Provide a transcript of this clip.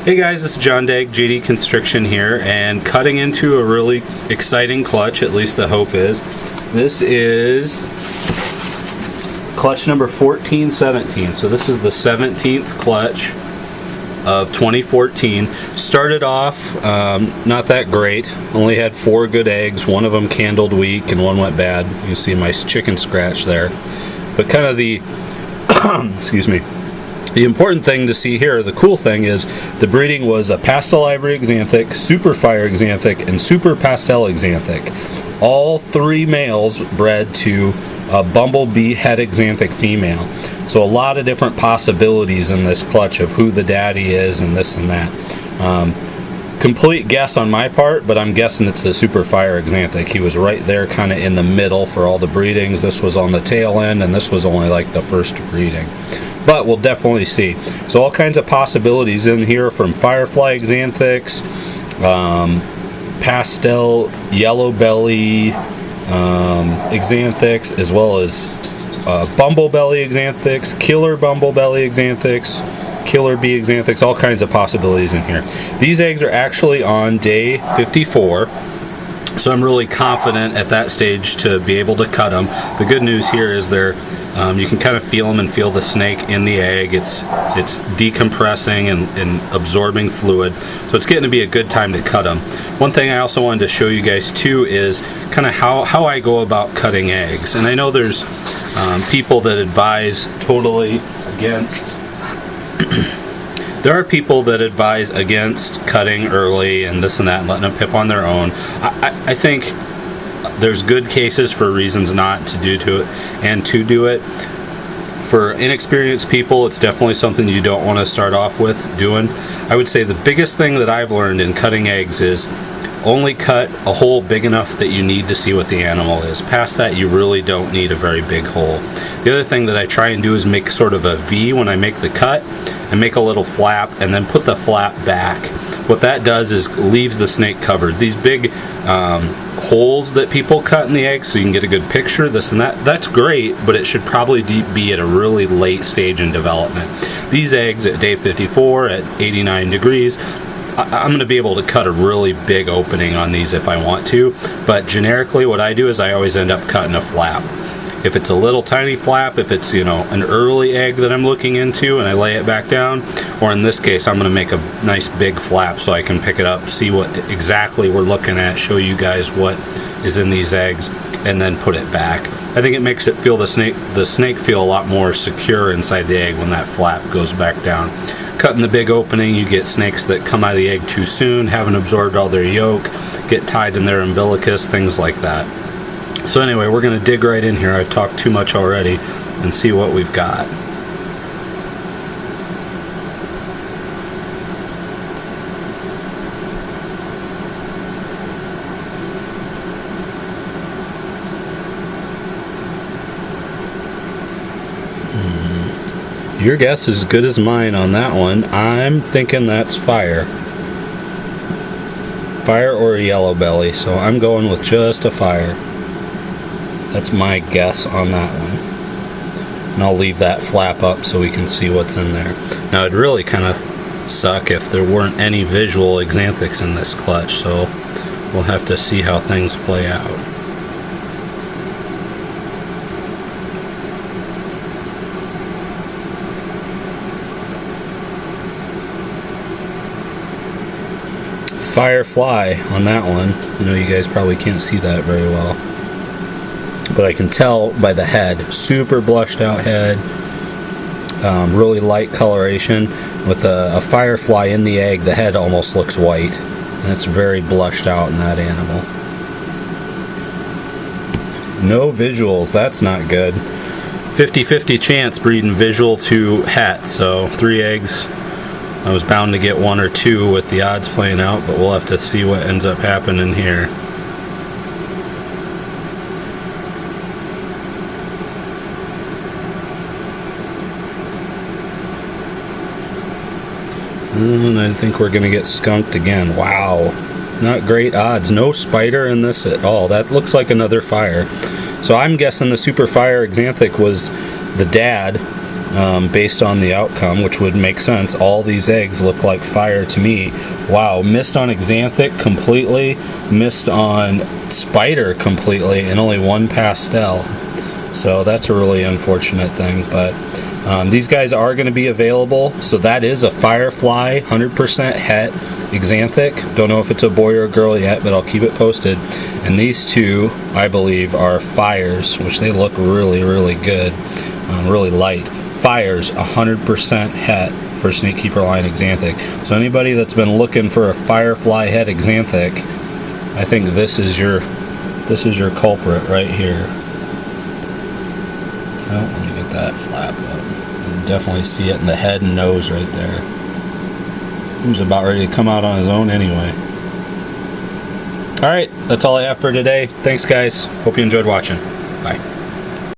Hey guys, this is John Dagg, JD Constriction here, and cutting into a really exciting clutch, at least the hope is. This is clutch number 1417, so this is the 17th clutch of 2014. Started off not that great, only had 4 good eggs, one of them candled weak and one went bad. You can see my chicken scratch there. But kind of the, excuse me, the important thing to see here, the cool thing is the breeding was a pastel ivory Axanthic, super fire Axanthic, and super pastel Axanthic. All 3 males bred to a bumblebee head Axanthic female. So a lot of different possibilities in this clutch of who the daddy is and this and that. Complete guess on my part, but I'm guessing it's the super fire Axanthic. He was right there kind of in the middle for all the breedings. This was on the tail end and this was only like the first breeding. But we'll definitely see. So all kinds of possibilities in here, from firefly Axanthics, pastel yellow belly Axanthics, as well as bumblebelly Axanthics, killer bumblebelly Axanthics, killer bee Axanthics, all kinds of possibilities in here. These eggs are actually on day 54. So I'm really confident at that stage to be able to cut them. The good news here is you can kind of feel them and feel the snake in the egg. It's decompressing and absorbing fluid. So it's getting to be a good time to cut them. One thing I also wanted to show you guys too is kind of how I go about cutting eggs. And I know there's people that advise totally against there are people that advise against cutting early and this and that and letting them pip on their own. I think there's good cases for reasons not to do it and to do it. For inexperienced people, it's definitely something you don't want to start off with doing. I would say the biggest thing that I've learned in cutting eggs is only cut a hole big enough that you need to see what the animal is. Past that, you really don't need a very big hole. The other thing that I try and do is make sort of a V when I make the cut, and make a little flap and then put the flap back. What that does is leaves the snake covered. These big holes that people cut in the egg so you can get a good picture, this and that, that's great, but it should probably be at a really late stage in development. These eggs at day 54 at 89 degrees, I'm going to be able to cut a really big opening on these if I want to, but generically what I do is I always end up cutting a flap. If it's a little tiny flap, if it's, you know, an early egg that I'm looking into and I lay it back down, or in this case I'm going to make a nice big flap so I can pick it up, see what exactly we're looking at, show you guys what is in these eggs, and then put it back. I think it makes it feel the snake feel a lot more secure inside the egg when that flap goes back down. Cutting the big opening, you get snakes that come out of the egg too soon, haven't absorbed all their yolk, get tied in their umbilicus, things like that. So anyway, we're going to dig right in here. I've talked too much already, and see what we've got. Your guess is as good as mine on that one. I'm thinking that's fire. Fire or a yellow belly, so I'm going with just a fire. That's my guess on that one. And I'll leave that flap up so we can see what's in there. Now it'd really kind of suck if there weren't any visual Axanthics in this clutch, so we'll have to see how things play out. Firefly on that one. I know you guys probably can't see that very well, but I can tell by the head. Super blushed out head, really light coloration. With a firefly in the egg, the head almost looks white, and it's very blushed out in that animal. No visuals, that's not good. 50-50 chance breeding visual to het, so 3 eggs. I was bound to get 1 or 2 with the odds playing out, but we'll have to see what ends up happening here. And I think we're going to get skunked again. Wow. Not great odds. No spider in this at all. That looks like another fire. So I'm guessing the super fire Axanthic was the dad, based on the outcome, which would make sense. All these eggs look like fire to me. Wow, missed on Axanthic completely, missed on Spider completely, and only one pastel. So that's a really unfortunate thing, but these guys are going to be available. So that is a Firefly 100% het Axanthic. Don't know if it's a boy or a girl yet, but I'll keep it posted. And these two, I believe, are Fires, which they look really, really good, really light. Fires 100% het for Snakekeeper line Axanthic. So anybody that's been looking for a Firefly het Axanthic, I think this is your culprit right here. Oh, let me get that flap up. You can definitely see it in the head and nose right there. He's about ready to come out on his own anyway. Alright, that's all I have for today. Thanks guys. Hope you enjoyed watching. Bye.